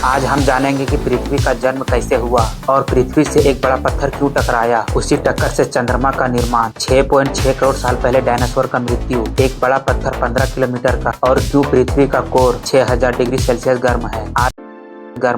आज हम जानेंगे कि पृथ्वी का जन्म कैसे हुआ और पृथ्वी से एक बड़ा पत्थर क्यों टकराया, उसी टक्कर से चंद्रमा का निर्माण, 6.6 करोड़ साल पहले डायनासोर का मृत्यु, एक बड़ा पत्थर 15 किलोमीटर का, और क्यों पृथ्वी का कोर 6000 डिग्री सेल्सियस गर्म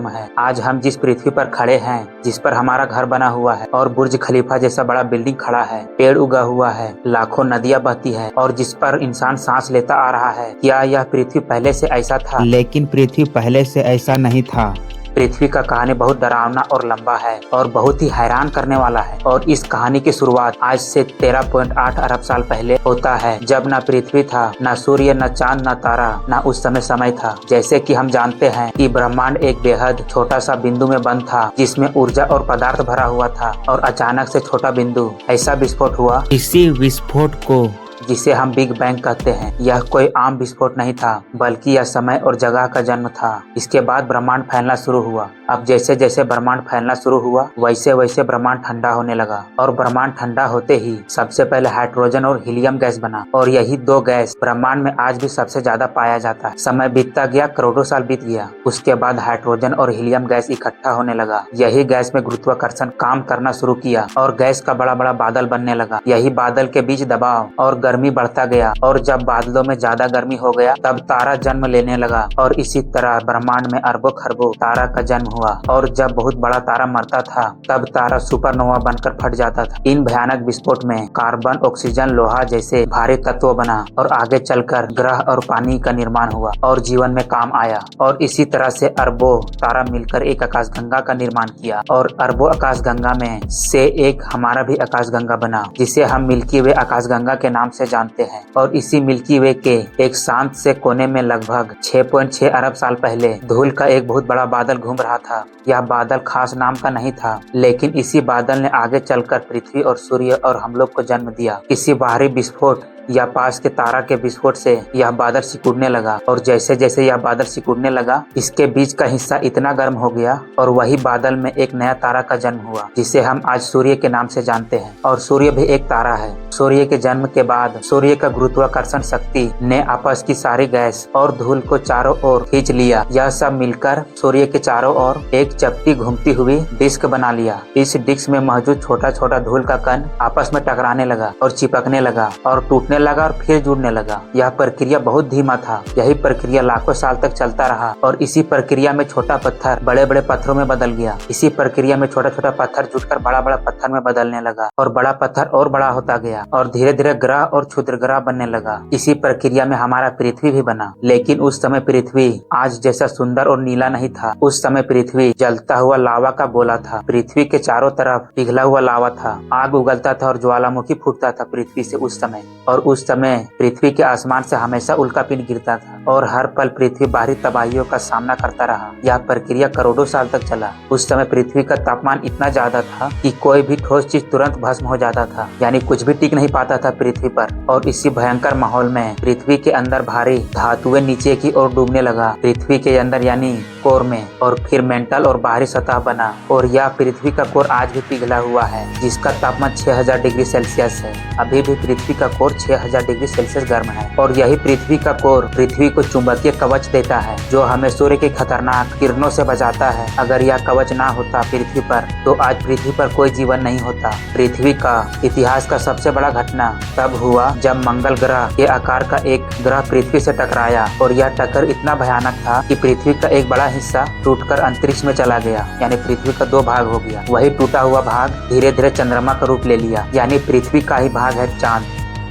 है। आज हम जिस पृथ्वी पर खड़े हैं, जिस पर हमारा घर बना हुआ है और बुर्ज खलीफा जैसा बड़ा बिल्डिंग खड़ा है, पेड़ उगा हुआ है, लाखों नदियां बहती है और जिस पर इंसान सांस लेता आ रहा है, क्या यह पृथ्वी पहले से ऐसा था? लेकिन पृथ्वी पहले से ऐसा नहीं था। पृथ्वी का कहानी बहुत डरावना और लंबा है और बहुत ही हैरान करने वाला है। और इस कहानी की शुरुआत आज से 13.8 अरब साल पहले होता है, जब न पृथ्वी था, न सूर्य, न चांद, न तारा, न उस समय था। जैसे कि हम जानते हैं कि ब्रह्मांड एक बेहद छोटा सा बिंदु में बंद था, जिसमें ऊर्जा और पदार्थ भरा हुआ था, और अचानक से छोटा बिंदु ऐसा विस्फोट हुआ, इसी विस्फोट को जिसे हम बिग बैंग कहते हैं। यह कोई आम विस्फोट नहीं था, बल्कि यह समय और जगह का जन्म था। इसके बाद ब्रह्मांड फैलना शुरू हुआ। अब जैसे जैसे ब्रह्मांड फैलना शुरू हुआ, वैसे वैसे ब्रह्मांड ठंडा होने लगा, और ब्रह्मांड ठंडा होते ही सबसे पहले हाइड्रोजन और हीलियम गैस बना, और यही दो गैस ब्रह्मांड में आज भी सबसे ज्यादा पाया जाता है। समय बीतता गया, करोड़ों साल बीत गया। उसके बाद हाइड्रोजन और हीलियम गैस इकट्ठा होने लगा। यही गैस में गुरुत्वाकर्षण काम करना शुरू किया और गैस का बड़ा बड़ा बादल बनने लगा। यही बादल के बीच दबाव और गर्मी बढ़ता गया, और जब बादलों में ज्यादा गर्मी हो गया, तब तारा जन्म लेने लगा। और इसी तरह ब्रह्मांड में अरबों खरबों तारा का जन्म हुआ। और जब बहुत बड़ा तारा मरता था, तब तारा सुपरनोवा बनकर फट जाता था। इन भयानक विस्फोट में कार्बन, ऑक्सीजन, लोहा जैसे भारी तत्व बना, और आगे चलकर ग्रह और पानी का निर्माण हुआ और जीवन में काम आया। और इसी तरह से अरबों तारा मिलकर एक आकाशगंगा का निर्माण किया, और अरबों आकाशगंगा में से एक हमारा भी आकाशगंगा बना, जिसे हम मिल्की वे आकाशगंगा के नाम से जानते हैं। और इसी मिल्की वे के एक शांत से कोने में लगभग 6.6 अरब साल पहले धूल का एक बहुत बड़ा बादल घूम रहा था। यह बादल खास नाम का नहीं था, लेकिन इसी बादल ने आगे चलकर पृथ्वी और सूर्य और हम लोग को जन्म दिया। किसी बाहरी विस्फोट या पास के तारा के विस्फोट से यह बादल सिकुड़ने लगा, और जैसे जैसे यह बादल सिकुड़ने लगा, इसके बीच का हिस्सा इतना गर्म हो गया, और वही बादल में एक नया तारा का जन्म हुआ, जिसे हम आज सूर्य के नाम से जानते हैं। और सूर्य भी एक तारा है। सूर्य के जन्म के बाद सूर्य का गुरुत्वाकर्षण शक्ति ने आपस की सारी गैस और धूल को चारों ओर खींच लिया। यह सब मिलकर सूर्य के चारों ओर एक चपटी घूमती हुई डिस्क बना लिया। इस डिस्क में मौजूद छोटा छोटा धूल का कण आपस में टकराने लगा और चिपकने लगा और टूटने लगा और फिर जुड़ने लगा। यह प्रक्रिया बहुत धीमा था। यही प्रक्रिया लाखों साल तक चलता रहा, और इसी प्रक्रिया में छोटा पत्थर बड़े बड़े पत्थरों में बदल गया। इसी प्रक्रिया में छोटा छोटा पत्थर जुटकर बड़ा बड़ा पत्थर में बदलने लगा, और बड़ा पत्थर और बड़ा होता गया, और धीरे धीरे ग्रह और क्षुद्र ग्रह बनने लगा। इसी प्रक्रिया में हमारा पृथ्वी भी बना। लेकिन उस समय पृथ्वी आज जैसा सुंदर और नीला नहीं था। उस समय पृथ्वी जलता हुआ लावा का गोला था। पृथ्वी के चारों तरफ पिघला हुआ लावा था। आग उगलता था और ज्वालामुखी फूटता था पृथ्वी से उस समय। और उस समय पृथ्वी के आसमान से हमेशा उल्कापिंड गिरता था, और हर पल पृथ्वी बाहरी तबाहियों का सामना करता रहा। यह प्रक्रिया करोड़ों साल तक चला। उस समय पृथ्वी का तापमान इतना ज्यादा था कि कोई भी ठोस चीज तुरंत भस्म हो जाता था, यानी कुछ भी टिक नहीं पाता था पृथ्वी पर। और इसी भयंकर माहौल में पृथ्वी के अंदर भारी धातुएं नीचे की ओर डूबने लगा, पृथ्वी के अंदर यानी कोर में। और फिर मेंटल और बाहरी सतह बना, और यह पृथ्वी का कोर आज भी पिघला हुआ है, जिसका तापमान 6000 डिग्री सेल्सियस है। अभी भी पृथ्वी का कोर 6000 डिग्री सेल्सियस गर्म है। और यही पृथ्वी का कोर पृथ्वी को चुंबकीय कवच देता है, जो हमें सूर्य के खतरनाक किरणों से बचाता है। अगर यह कवच ना होता पृथ्वी पर, तो आज पृथ्वी पर कोई जीवन नहीं होता। पृथ्वी का इतिहास का सबसे बड़ा घटना तब हुआ जब मंगल ग्रह के आकार का एक ग्रह पृथ्वी से टकराया, और यह टक्कर इतना भयानक था कि पृथ्वी का एक बड़ा हिस्सा टूटकर अंतरिक्ष में चला गया, यानी पृथ्वी का 2 भाग हो गया। वही टूटा हुआ भाग धीरे धीरे चंद्रमा का रूप ले लिया, यानी पृथ्वी का ही भाग है चांद,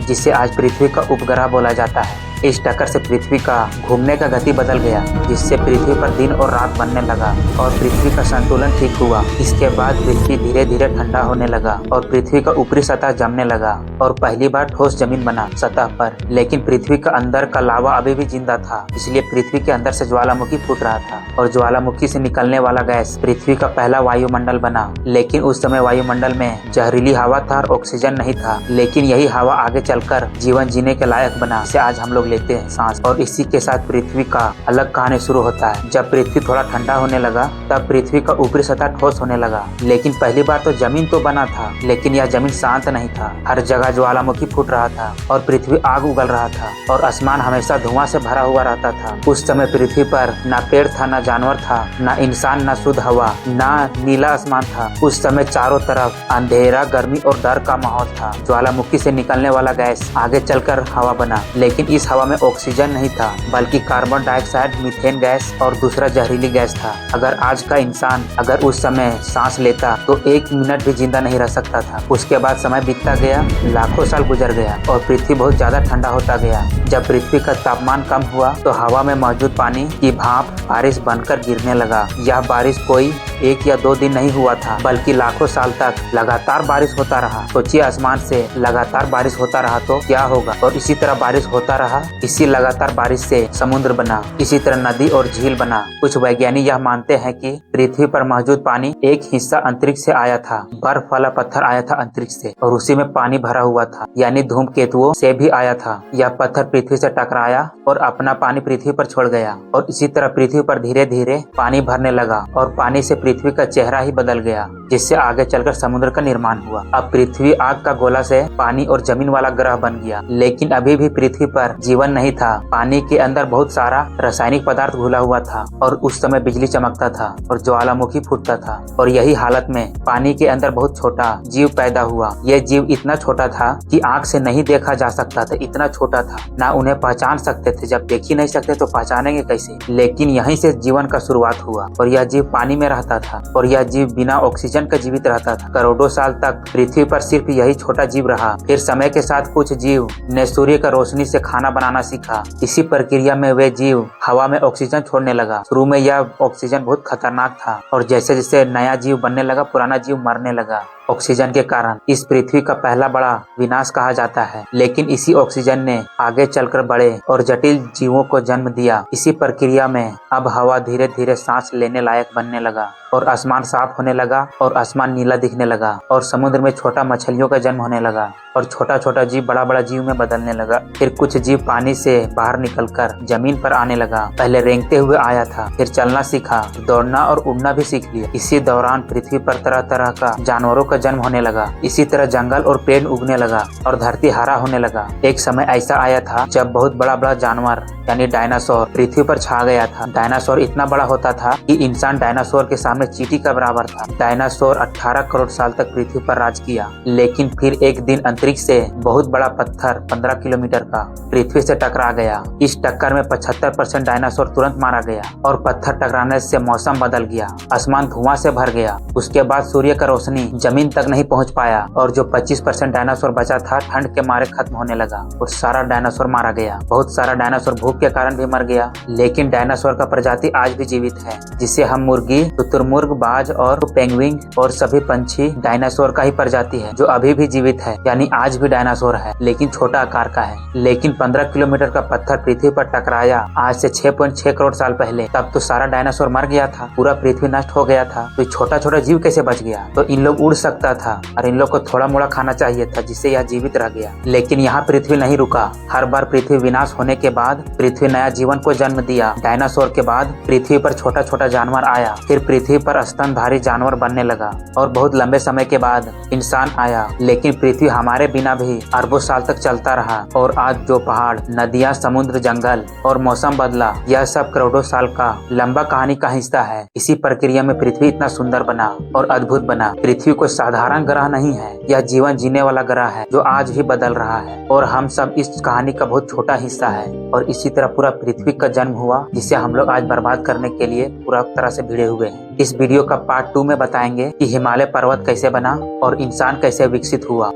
जिसे आज पृथ्वी का उपग्रह बोला जाता है। इस टक्कर से पृथ्वी का घूमने का गति बदल गया, जिससे पृथ्वी पर दिन और रात बनने लगा, और पृथ्वी का संतुलन ठीक हुआ। इसके बाद पृथ्वी धीरे धीरे ठंडा होने लगा, और पृथ्वी का ऊपरी सतह जमने लगा, और पहली बार ठोस जमीन बना सतह पर। लेकिन पृथ्वी का अंदर का लावा अभी भी जिंदा था, इसलिए पृथ्वी के अंदर से ज्वालामुखी फूट रहा था, और ज्वालामुखी से निकलने वाला गैस पृथ्वी का पहला वायुमंडल बना। लेकिन उस समय वायुमंडल में जहरीली हवा था और ऑक्सीजन नहीं था। लेकिन यही हवा आगे चलकर जीवन जीने के लायक बना, जिसे आज हम लोग लेते हैं सांस, और इसी के साथ पृथ्वी का अलग कहानी शुरू होता है। जब पृथ्वी थोड़ा ठंडा होने लगा तब पृथ्वी का ऊपरी सतह ठोस होने लगा। लेकिन पहली बार तो जमीन तो बना था, लेकिन यह जमीन शांत नहीं था। हर जगह ज्वालामुखी फूट रहा था और पृथ्वी आग उगल रहा था और आसमान हमेशा धुआं से भरा हुआ रहता था। उस समय पृथ्वी पर न पेड़ था, न जानवर था, न इंसान, न शुद्ध हवा, न नीला आसमान था। उस समय चारों तरफ अंधेरा, गर्मी और डर का माहौल था। ज्वालामुखी से निकलने वाला गैस आगे चलकर हवा बना, लेकिन इस हवा में ऑक्सीजन नहीं था, बल्कि कार्बन डाइऑक्साइड, मीथेन गैस और दूसरा जहरीली गैस था। अगर आज का इंसान अगर उस समय सांस लेता तो 1 मिनट भी जिंदा नहीं रह सकता था। उसके बाद समय बीतता गया, लाखों साल गुजर गया और पृथ्वी बहुत ज्यादा ठंडा होता गया। जब पृथ्वी का तापमान कम हुआ तो हवा में मौजूद पानी की भाप बारिश बनकर गिरने लगा। यह बारिश कोई 1 या 2 दिन नहीं हुआ था, बल्कि लाखों साल तक लगातार बारिश होता रहा। सोचिए, आसमान से लगातार बारिश होता रहा तो क्या होगा। और इसी तरह बारिश होता रहा। इसी लगातार बारिश से समुद्र बना, इसी तरह नदी और झील बना। कुछ वैज्ञानिक यह मानते हैं कि पृथ्वी पर मौजूद पानी एक हिस्सा अंतरिक्ष से आया था। बर्फ वाला पत्थर आया था अंतरिक्ष से और उसी में पानी भरा हुआ था, यानी धूमकेतुओं से भी आया था। यह पत्थर पृथ्वी से टकराया और अपना पानी पृथ्वी पर छोड़ गया और इसी तरह पृथ्वी पर धीरे धीरे पानी भरने लगा और पानी से पृथ्वी का चेहरा ही बदल गया, जिससे आगे चलकर समुद्र का निर्माण हुआ। अब पृथ्वी आग का गोला से पानी और जमीन वाला ग्रह बन गया। लेकिन अभी भी पृथ्वी पर जीवन नहीं था। पानी के अंदर बहुत सारा रासायनिक पदार्थ घुला हुआ था और उस समय बिजली चमकता था और ज्वालामुखी फूटता था। और यही हालत में पानी के अंदर बहुत छोटा जीव पैदा हुआ। यह जीव इतना छोटा था कि आंख से नहीं देखा जा सकता था, इतना छोटा था। ना उन्हें पहचान सकते थे, जब देख ही नहीं सकते तो पहचानेंगे कैसे। लेकिन यहीं से जीवन का शुरुआत हुआ और यह जीव पानी में रहता था और यह जीव बिना ऑक्सीजन का जीवित रहता था। करोड़ों साल तक पृथ्वी पर सिर्फ यही छोटा जीव रहा। फिर समय के साथ कुछ जीव ने सूर्य का रोशनी से खाना बनाना सीखा। इसी प्रक्रिया में वे जीव हवा में ऑक्सीजन छोड़ने लगा। शुरू में यह ऑक्सीजन बहुत खतरनाक था और जैसे जैसे नया जीव बनने लगा, पुराना जीव मरने लगा ऑक्सीजन के कारण। इस पृथ्वी का पहला बड़ा विनाश कहा जाता है। लेकिन इसी ऑक्सीजन ने आगे चलकर बड़े और जटिल जीवों को जन्म दिया। इसी प्रक्रिया में अब हवा धीरे धीरे सांस लेने लायक बनने लगा और आसमान साफ होने लगा और आसमान नीला दिखने लगा और समुद्र में छोटा मछलियों का जन्म होने लगा और छोटा छोटा जीव बड़ा बड़ा जीव में बदलने लगा। फिर कुछ जीव पानी से बाहर निकलकर जमीन पर आने लगा। पहले रेंगते हुए आया था, फिर चलना सीखा, दौड़ना और उड़ना भी सीख लिया। इसी दौरान पृथ्वी पर तरह तरह का जानवरों का जन्म होने लगा। इसी तरह जंगल और पेड़ उगने लगा और धरती हरा होने लगा। एक समय ऐसा आया था जब बहुत बड़ा बड़ा जानवर यानी डायनासोर पृथ्वी पर छा गया था। डायनासोर इतना बड़ा होता था कि इंसान डायनासोर के सामने चींटी का बराबर था। डायनासोर 18 करोड़ साल तक पृथ्वी पर राज किया। लेकिन फिर एक दिन अंतरिक्ष से बहुत बड़ा पत्थर 15 किलोमीटर का पृथ्वी से टकरा गया। इस टक्कर में 75% डायनासोर तुरंत मारा गया और पत्थर टकराने से मौसम बदल गया, आसमान धुआं से भर गया। उसके बाद सूर्य का रोशनी जमीन तक नहीं पहुंच पाया और जो 25% डायनासोर बचा था ठंड के मारे खत्म होने लगा और सारा डायनासोर मारा गया। बहुत सारा डायनासोर भूख के कारण भी मर गया। लेकिन डायनासोर का प्रजाति आज भी जीवित है, जिसे हम मुर्गी, शुतुरमुर्ग, बाज और पेंगुइन और सभी पंछी डायनासोर का ही प्रजाति है जो अभी भी जीवित है। यानी आज भी डायनासोर है, लेकिन छोटा आकार का है। लेकिन 15 किलोमीटर का पत्थर पृथ्वी पर टकराया आज से 6.6 करोड़ साल पहले। तब तो सारा डायनासोर मर गया था, पूरा पृथ्वी नष्ट हो गया था। तो छोटा छोटा जीव कैसे बच गया? तो इन लोग उड़ सकता था और इन लोग को थोड़ा मोड़ा खाना चाहिए था, जिससे यह जीवित रह गया। लेकिन यहाँ पृथ्वी नहीं रुका। हर बार पृथ्वी विनाश होने के बाद पृथ्वी नया जीवन को जन्म दिया। डायनासोर के बाद पृथ्वी पर छोटा छोटा जानवर आया, फिर पृथ्वी पर स्तनधारी जानवर बनने लगा और बहुत लंबे समय के बाद इंसान आया। लेकिन पृथ्वी हमारे बिना भी अरबों साल तक चलता रहा और आज जो पहाड़, नदियाँ, समुद्र, जंगल और मौसम बदला, यह सब करोड़ों साल का लंबा कहानी का हिस्सा है। इसी प्रक्रिया में पृथ्वी इतना सुंदर बना और अद्भुत बना। पृथ्वी कोई साधारण ग्रह नहीं है, यह जीवन जीने वाला ग्रह है जो आज भी बदल रहा है और हम सब इस कहानी का बहुत छोटा हिस्सा है। और इसी तरह पूरा पृथ्वी का जन्म हुआ, जिसे हम लोग आज बर्बाद करने के लिए पूरा तरह से भिड़े हुए हैं। इस वीडियो का पार्ट 2 में बताएंगे कि हिमालय पर्वत कैसे बना और इंसान कैसे विकसित हुआ।